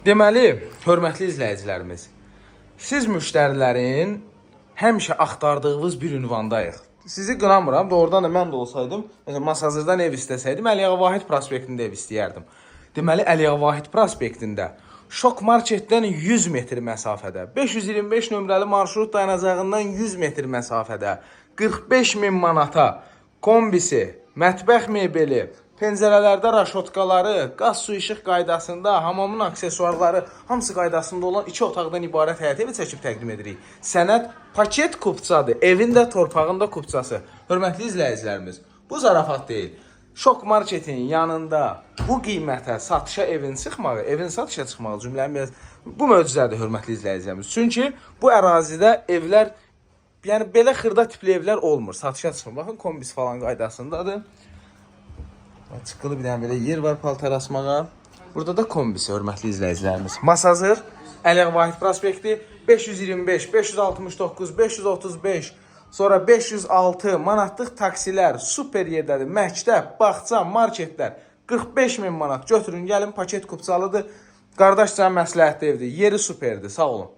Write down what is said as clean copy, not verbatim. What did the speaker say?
Deməli, hörmətli izləyicilərimiz, siz müştərilərin həmişə axtardığınız bir ünvandayıq. Sizi qınamıram, doğrudan da mən də olsaydım, Masazırdan ev istəsəydim, Əliağa Vahid prospektində ev istəyərdim. Deməli, Əliağa Vahid prospektində Şok Marketdən 100 metr məsafədə, 525 nömrəli marşrut dayanacağından 100 metr məsafədə, 45 min manata kombisi, mətbəx mebeli, pəncərələrdə raşotkaları, qaz su işıq qaydasında, hamamın aksesuarları, hamısı qaydasında olan 2 otaqdan ibarət həyət evi çəkib təqdim edirik. Sənəd paket kupçadır, evin də torpağın da kupçası. Hörmətli izləyicilərimiz, bu zarafat deyil. Şok Marketin yanında bu qiymətə satışa evin çıxmağı, evin satışa çıxmağı cümləmiz bu möcüzədir, hörmətli izləyicilərimiz. Çünki bu ərazidə evlər, yəni belə xırda tipli evlər olmur, satışa çıxmır. Baxın, kombis falan qaydasındadır. Çıxılı bir dənə belə yer var paltar asmağa. Burada da kombisi, hörmətli izləyicilərimiz. Masazır, Əliağa Vahid prospekti 525, 569, 535, sonra 506 manatlıq taksilər, super yerdədir. Məktəb, bağça, marketlər 45 min manat götürün, gəlin, paket kupçalıdır. Qardaş, sən məsləhətli evdir, yeri superdir, sağ olun.